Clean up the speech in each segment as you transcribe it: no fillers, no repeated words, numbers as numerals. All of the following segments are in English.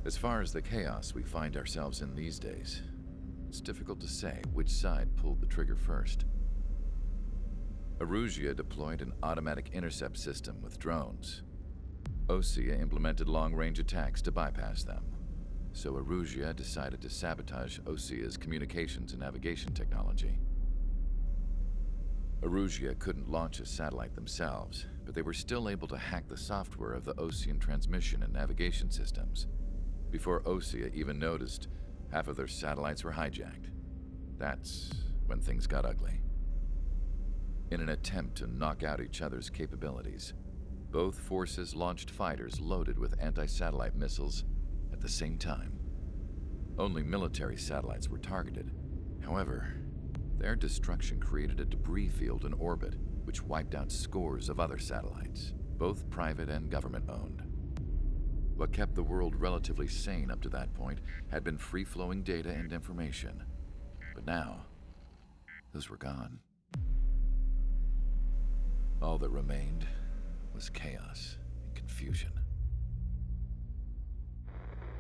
As far as the chaos we find ourselves in these days, it's difficult to say which side pulled the trigger first. Erusia deployed an automatic intercept system with drones. Osea implemented long-range attacks to bypass them. So Erusia decided to sabotage Osea's communications and navigation technology. Erusia couldn't launch a satellite themselves, but they were still able to hack the software of the Osean transmission and navigation systems. Before Osea even noticed, half of their satellites were hijacked. That's when things got ugly. In an attempt to knock out each other's capabilities, both forces launched fighters loaded with anti-satellite missiles at the same time. Only military satellites were targeted. However, their destruction created a debris field in orbit, which wiped out scores of other satellites, both private and government-owned. What kept the world relatively sane up to that point had been free-flowing data and information. But now, those were gone. All that remained was chaos and confusion.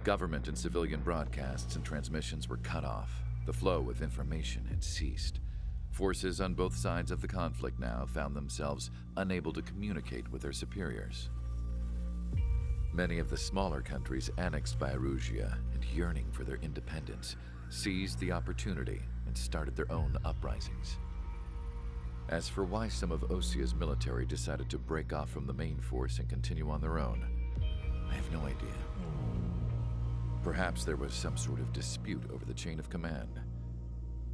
Government and civilian broadcasts and transmissions were cut off. The flow of information had ceased. Forces on both sides of the conflict now found themselves unable to communicate with their superiors. Many of the smaller countries annexed by Erusia and yearning for their independence seized the opportunity and started their own uprisings. As for why some of Osea's military decided to break off from the main force and continue on their own, I have no idea. Perhaps there was some sort of dispute over the chain of command.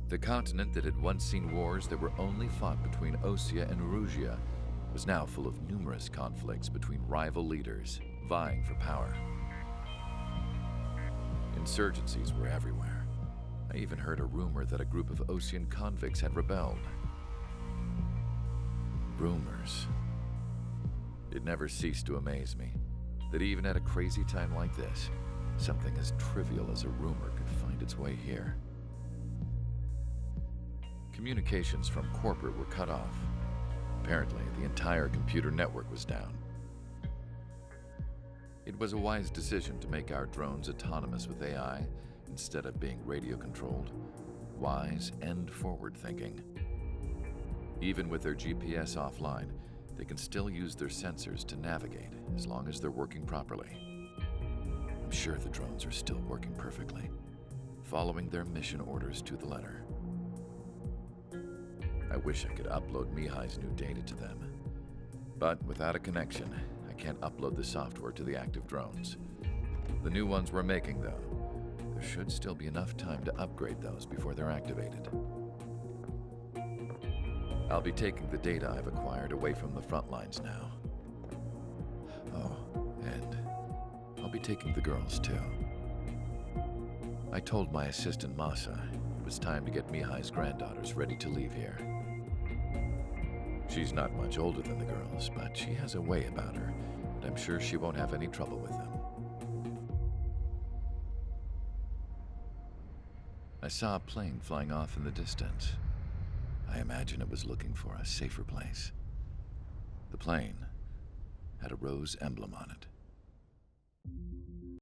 The continent that had once seen wars that were only fought between Osea and Erusia was now full of numerous conflicts between rival leaders vying for power. Insurgencies were everywhere. I even heard a rumor that a group of Osean convicts had rebelled. Rumors. It never ceased to amaze me that even at a crazy time like this, something as trivial as a rumor could find its way here. Communications from corporate were cut off. Apparently, the entire computer network was down. It was a wise decision to make our drones autonomous with AI instead of being radio-controlled. Wise and forward-thinking. Even with their GPS offline, they can still use their sensors to navigate as long as they're working properly. I'm sure the drones are still working perfectly, following their mission orders to the letter. I wish I could upload Mihai's new data to them. But without a connection, I can't upload the software to the active drones. The new ones we're making, though, there should still be enough time to upgrade those before they're activated. I'll be taking the data I've acquired away from the front lines now. Oh, and I'll be taking the girls, too. I told my assistant Masa it was time to get Mihai's granddaughters ready to leave here. She's not much older than the girls, but she has a way about her, and I'm sure she won't have any trouble with them. I saw a plane flying off in the distance. I imagine it was looking for a safer place. The plane had a rose emblem on it.